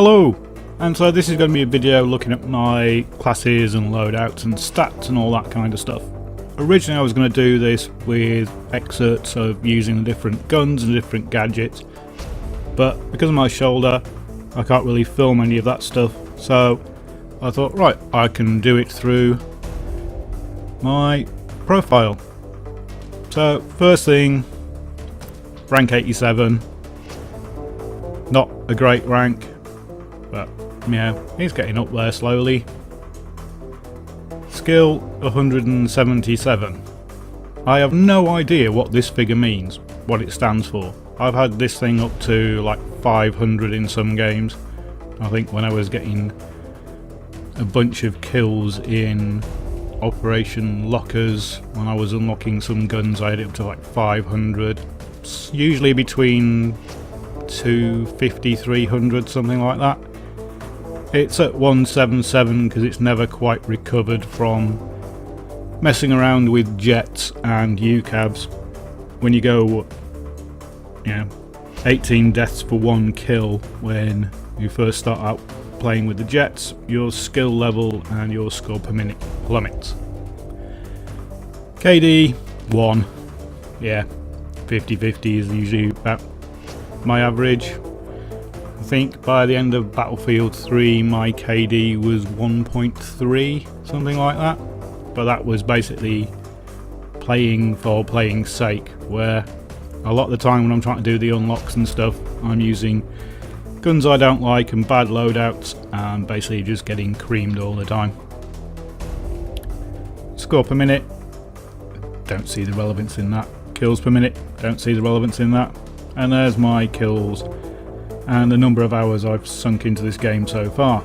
Hello! And so this is going to be a video looking at my classes and loadouts and stats and all that kind of stuff. Originally I was going to do this with excerpts of using the different guns and different gadgets, but because of my shoulder I can't really film any of that stuff, so I thought, right, I can do it through my profile. So first thing, rank 87, not a great rank, but yeah, he's getting up there slowly. Skill 177. I have no idea what this figure means, what it stands for. I've had this thing up to like 500 in some games. I think when I was getting a bunch of kills in Operation Lockers, when I was unlocking some guns, I had it up to like 500. It's usually between 250, 300, something like that. It's at 177 because it's never quite recovered from messing around with jets and UCAVs. When you go, 18 deaths for 1 kill when you first start out playing with the jets, your skill level and your score per minute plummets. KD 1, yeah, 50-50 is usually about my average. I think by the end of Battlefield 3 my KD was 1.3, something like that, but that was basically playing for playing's sake, where a lot of the time when I'm trying to do the unlocks and stuff I'm using guns I don't like and bad loadouts and basically just getting creamed all the time. Score per minute, don't see the relevance in that. Kills per minute, don't see the relevance in that. And there's my kills and the number of hours I've sunk into this game so far.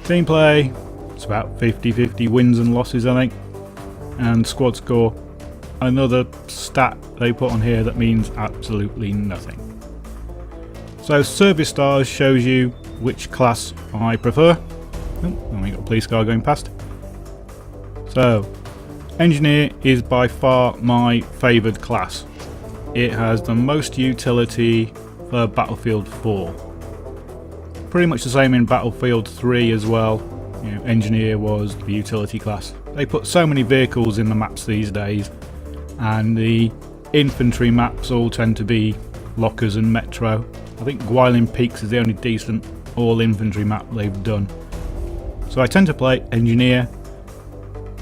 Team play, it's about 50-50 wins and losses, I think. And squad score, another stat they put on here that means absolutely nothing. So service stars shows you which class I prefer. Oh, and we got a police car going past. So engineer is by far my favoured class. It has the most utility for Battlefield 4. Pretty much the same in Battlefield 3 as well. Engineer was the utility class. They put so many vehicles in the maps these days, and the infantry maps all tend to be Lockers and Metro. I think Guilin Peaks is the only decent all infantry map they've done. So I tend to play engineer,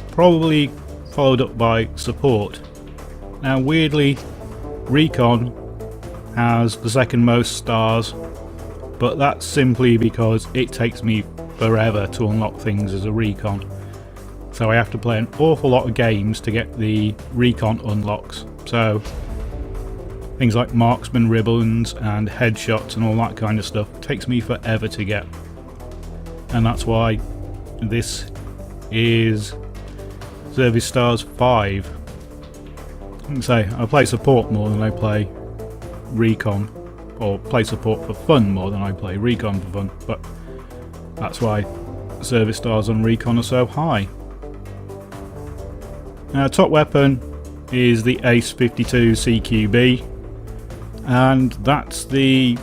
probably followed up by support. Now weirdly, Recon has the second most stars, but that's simply because it takes me forever to unlock things as a Recon. So I have to play an awful lot of games to get the Recon unlocks. So things like marksman ribbons and headshots and all that kind of stuff takes me forever to get. And that's why this is Service Stars 5. I play support more than I play Recon, or play support for fun more than I play Recon for fun, but that's why service stars on Recon are so high. Now top weapon is the Ace 52 CQB, and that's the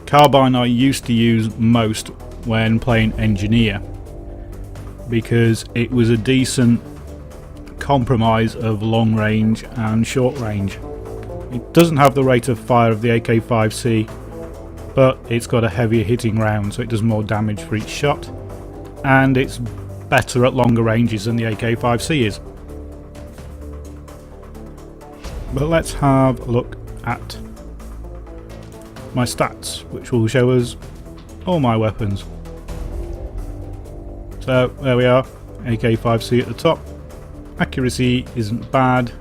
carbine I used to use most when playing engineer, because it was a decent compromise of long range and short range. It doesn't have the rate of fire of the AK-5C, but it's got a heavier hitting round, so it does more damage for each shot, and it's better at longer ranges than the AK-5C is. But let's have a look at my stats, which will show us all my weapons. So there we are, AK-5C at the top. Accuracy isn't bad.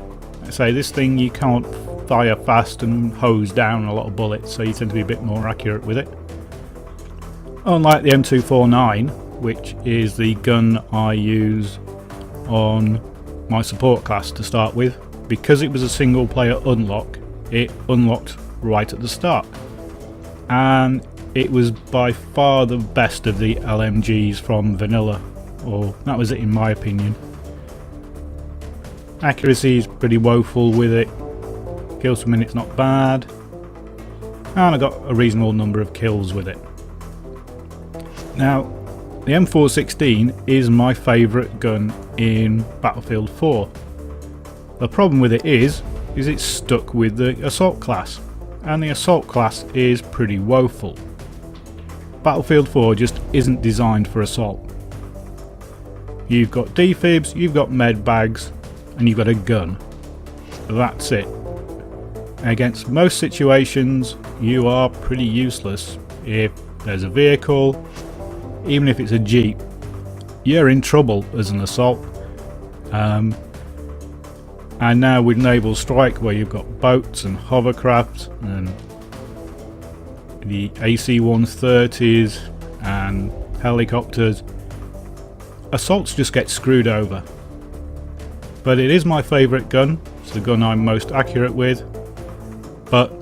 I say this thing you can't fire fast and hose down a lot of bullets, so you tend to be a bit more accurate with it. Unlike the M249, which is the gun I use on my support class to start with, because it was a single player unlock, it unlocked right at the start. And it was by far the best of the LMGs from vanilla, or that was it in my opinion. Accuracy is pretty woeful with it. Kills per minute's not bad. and I got a reasonable number of kills with it. Now, the M416 is my favourite gun in Battlefield 4. The problem with it is it's stuck with the assault class, and the assault class is pretty woeful. Battlefield 4 just isn't designed for assault. You've got defibs, you've got med bags, and you've got a gun. That's it. Against most situations, you are pretty useless. If there's a vehicle, even if it's a jeep, you're in trouble as an assault. And now with naval strike, where you've got boats and hovercraft and the AC-130s and helicopters, assaults just get screwed over. But it is my favourite gun. It's the gun I'm most accurate with, but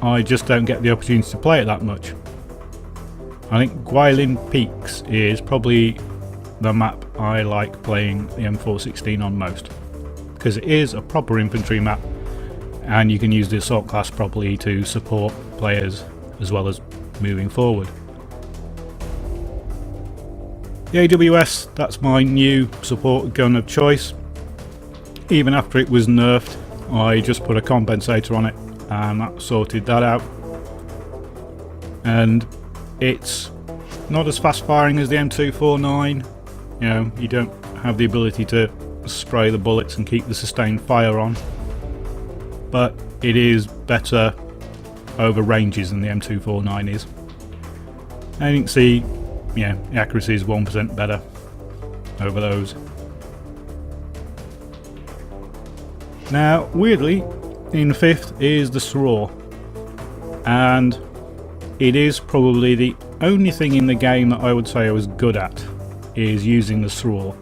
I just don't get the opportunity to play it that much. I think Guilin Peaks is probably the map I like playing the M416 on most, because it is a proper infantry map and you can use the assault class properly to support players as well as moving forward. The AWS, that's my new support gun of choice. Even after it was nerfed, I just put a compensator on it and that sorted that out. And it's not as fast firing as the M249. You know, you don't have the ability to spray the bullets and keep the sustained fire on, but it is better over ranges than the M249 is. And you can see, yeah, the accuracy is 1% better over those. Now, weirdly, in 5th is the SRAW, and it is probably the only thing in the game that I would say I was good at, is using the SRAW.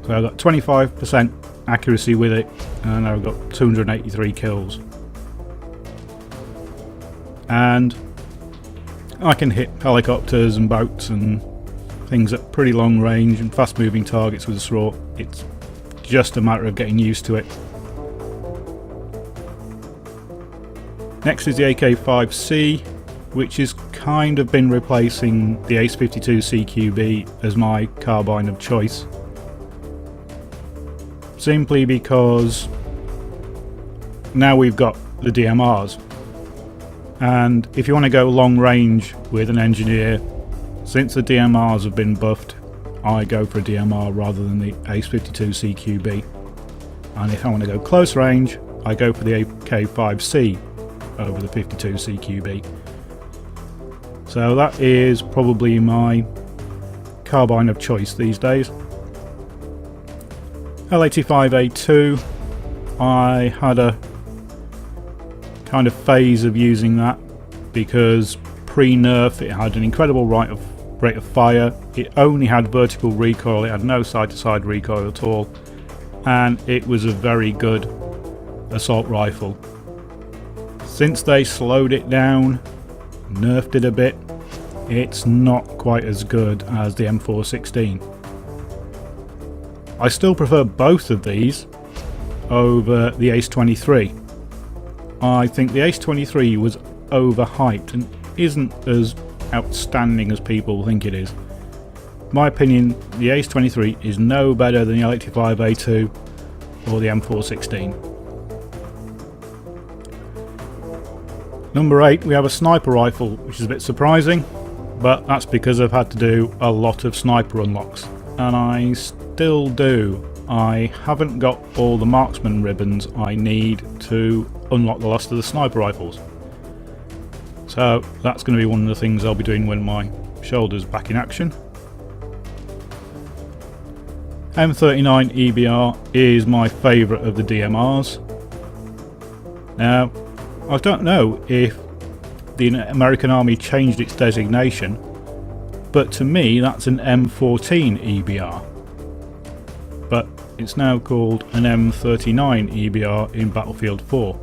So I've got 25% accuracy with it, and I've got 283 kills. And I can hit helicopters and boats and things at pretty long range and fast moving targets with the SRAW. It's just a matter of getting used to it. Next is the AK-5C, which has kind of been replacing the Ace-52 CQB as my carbine of choice. Simply because now we've got the DMRs, and if you want to go long range with an engineer, since the DMRs have been buffed, I go for a DMR rather than the Ace-52 CQB. And if I want to go close range, I go for the AK-5C over the 52 CQB. So that is probably my carbine of choice these days. L85A2, I had a kind of phase of using that because pre-nerf it had an incredible rate of fire. It only had vertical recoil, it had no side-to-side recoil at all, and it was a very good assault rifle. Since they slowed it down, nerfed it a bit, it's not quite as good as the M416. I still prefer both of these over the Ace-23. I think the Ace-23 was overhyped and isn't as outstanding as people think it is. In my opinion, the Ace-23 is no better than the L85A2 or the M416. Number 8, we have a sniper rifle, which is a bit surprising, but that's because I've had to do a lot of sniper unlocks, and I still do. I haven't got all the marksman ribbons I need to unlock the last of the sniper rifles. So that's going to be one of the things I'll be doing when my shoulder's back in action. M39 EBR is my favourite of the DMRs. Now, I don't know if the American Army changed its designation, but to me that's an M14 EBR. But it's now called an M39 EBR in Battlefield 4.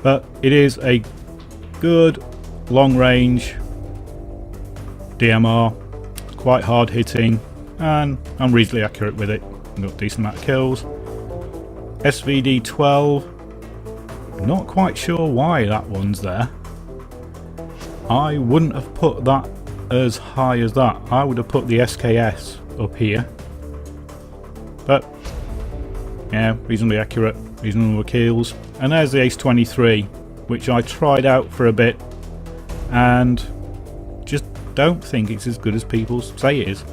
But it is a good long range DMR, quite hard hitting, and I'm reasonably accurate with it. I've got a decent amount of kills. SVD 12, Not quite sure why that one's there. I wouldn't have put that as high as that. I would have put the SKS up here. But yeah, reasonably accurate, reasonable kills. And there's the Ace 23, which I tried out for a bit and just don't think it's as good as people say it is.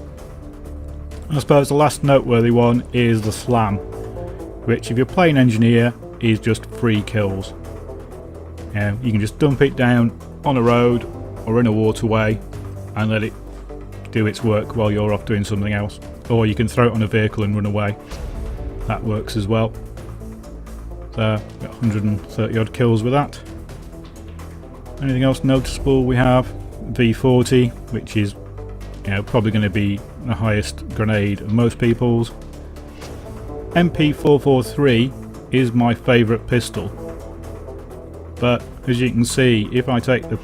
I suppose the last noteworthy one is the Slam, which if you're playing engineer is just free kills. You can just dump it down on a road or in a waterway and let it do its work while you're off doing something else. Or you can throw it on a vehicle and run away. That works as well. So, got 130 odd kills with that. Anything else noticeable? We have V40, which is probably going to be the highest grenade of most people's. MP443 is my favourite pistol. But as you can see, if I take the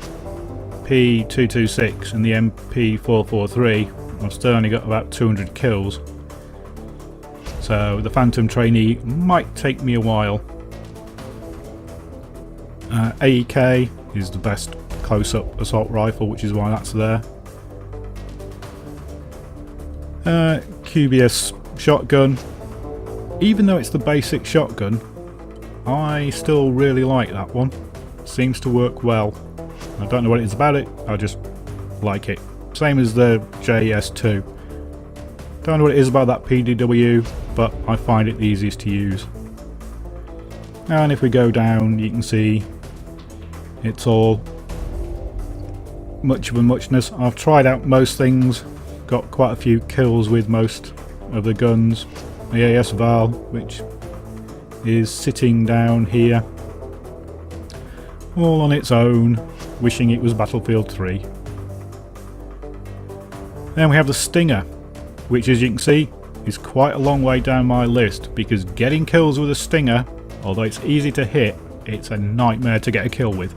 P226 and the MP443, I've still only got about 200 kills. So the Phantom Trainee might take me a while. AEK is the best close-up assault rifle, which is why that's there. QBS shotgun. Even though it's the basic shotgun, I still really like that one. Seems to work well. I don't know what it is about it, I just like it. Same as the JS2. Don't know what it is about that PDW, but I find it the easiest to use. And if we go down, you can see it's all much of a muchness. I've tried out most things, got quite a few kills with most of the guns. The AS Val, which is sitting down here, all on its own, wishing it was Battlefield 3. Then we have the Stinger, which as you can see is quite a long way down my list, because getting kills with a Stinger, although it's easy to hit, it's a nightmare to get a kill with.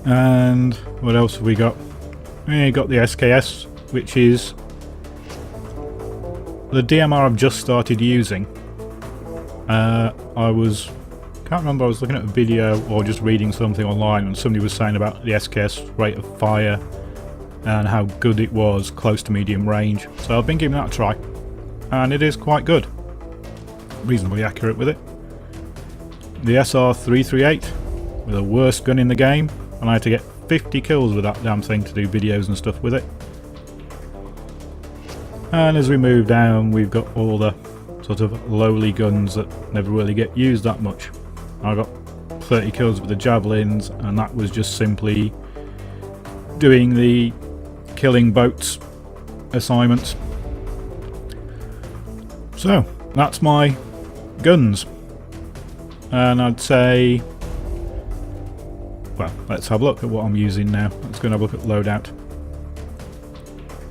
And what else have we got? We got the SKS, which is the DMR I've just started using. Can't remember, I was looking at a video or just reading something online and somebody was saying about the SKS rate of fire and how good it was close to medium range. So I've been giving that a try and it is quite good. Reasonably accurate with it. The SR338, with the worst gun in the game, and I had to get 50 kills with that damn thing to do videos and stuff with it. And as we move down, we've got all the sort of lowly guns that never really get used that much. I got 30 kills with the javelins, and that was just simply doing the killing boats assignments. So that's my guns, and I'd say, well, let's have a look at what I'm using now. Let's go and have a look at loadout.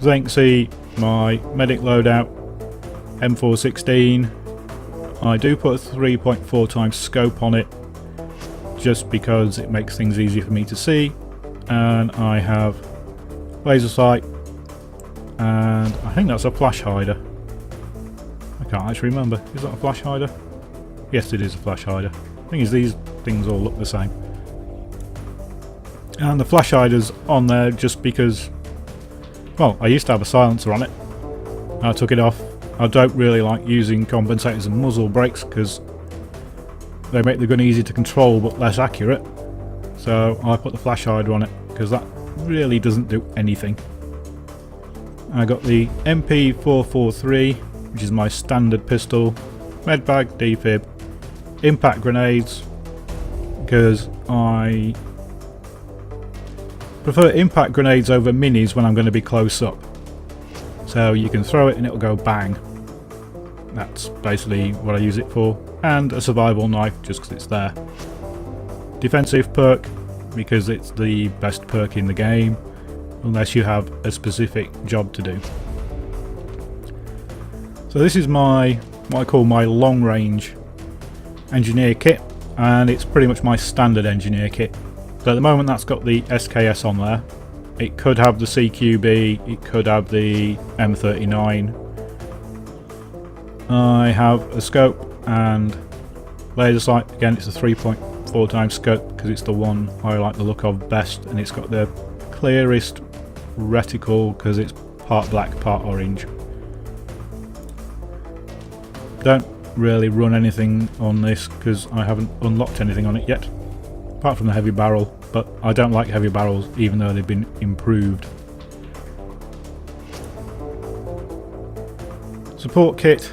As you can see, my medic loadout, M416. I do put a 3.4 times scope on it just because it makes things easier for me to see, and I have laser sight, and I think that's a flash hider. I can't actually remember. Is that a flash hider? Yes, it is a flash hider. The thing is, these things all look the same. And the flash hider's on there just because, well, I used to have a silencer on it. I took it off. I don't really like using compensators and muzzle brakes because they make the gun easy to control but less accurate. So I put the flash hider on it because that really doesn't do anything. I got the MP443, which is my standard pistol, medbag, defib, impact grenades, because I prefer impact grenades over minis when I'm going to be close up. So you can throw it and it'll go bang. That's basically what I use it for. And a survival knife just because it's there. Defensive perk, because it's the best perk in the game, unless you have a specific job to do. So this is my, what I call my long range engineer kit, and it's pretty much my standard engineer kit. So at the moment that's got the SKS on there. It could have the CQB, it could have the M39. I have a scope and laser sight, again it's a 3.4 times scope because it's the one I like the look of best, and it's got the clearest reticle because it's part black, part orange. Don't really run anything on this because I haven't unlocked anything on it yet, apart from the heavy barrel, but I don't like heavy barrels even though they've been improved. Support kit,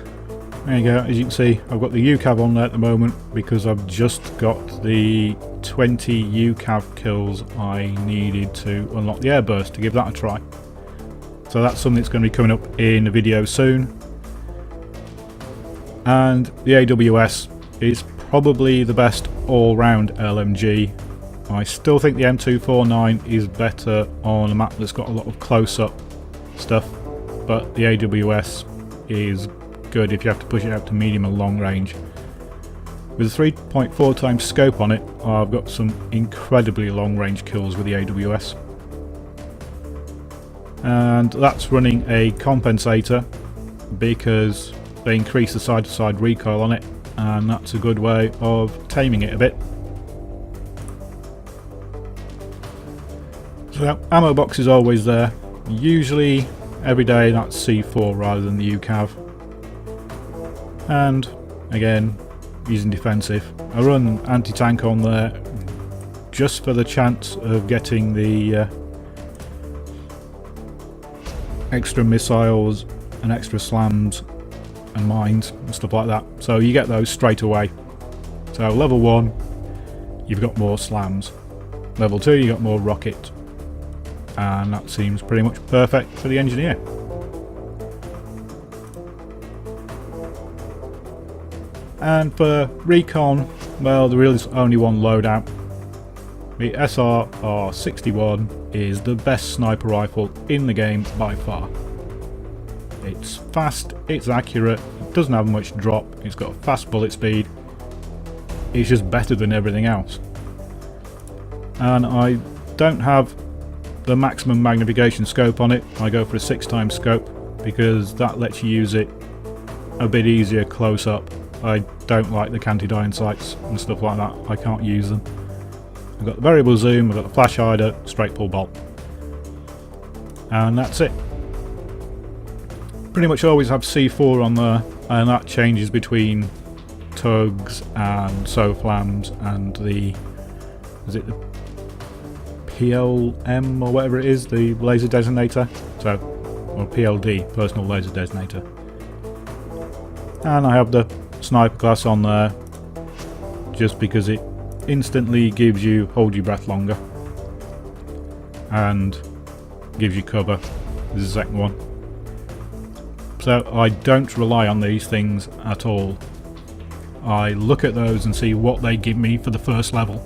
there you go. As you can see, I've got the UCAV on there at the moment because I've just got the 20 UCAV kills I needed to unlock the airburst to give that a try. So that's something that's going to be coming up in a video soon. And the AWS is probably the best all-round LMG. I still think the M249 is better on a map that's got a lot of close-up stuff, but the AWS is good if you have to push it out to medium and long range. With a 3.4 times scope on it, I've got some incredibly long range kills with the AWS. And that's running a compensator because they increase the side-to-side recoil on it, and that's a good way of taming it a bit. So ammo box is always there. Usually every day that's C4 rather than the UCAV. And again, using defensive. I run anti-tank on there just for the chance of getting the extra missiles and extra slams and mines and stuff like that. So you get those straight away. So level 1, you've got more slams. Level 2, you got more rockets. And that seems pretty much perfect for the engineer. And for recon, well, there is only one loadout. The SRR-61 is the best sniper rifle in the game by far. It's fast, it's accurate, it doesn't have much drop, it's got a fast bullet speed. It's just better than everything else. And I don't have the maximum magnification scope on it. I go for a 6 times scope because that lets you use it a bit easier close up. I don't like the Cantidyne sights and stuff like that. I can't use them. I've got the variable zoom, I've got the flash hider, straight pull bolt. And that's it. Pretty much always have C4 on there, and that changes between tugs and SOFLAMs and the... is it the PLM or whatever it is, the laser designator? So, or PLD, personal laser designator. And I have the sniper class on there just because it instantly gives you hold your breath longer and gives you cover. This is the second one. So I don't rely on these things at all. I look at those and see what they give me for the first level.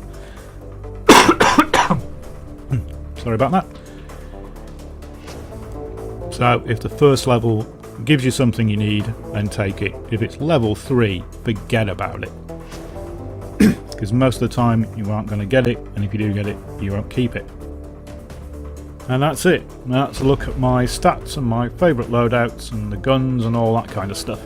Sorry about that. So if the first level gives you something you need, then take it. If it's level 3, forget about it. Because most of the time you aren't going to get it, and if you do get it, you won't keep it. And that's it. That's a look at my stats and my favourite loadouts and the guns and all that kind of stuff.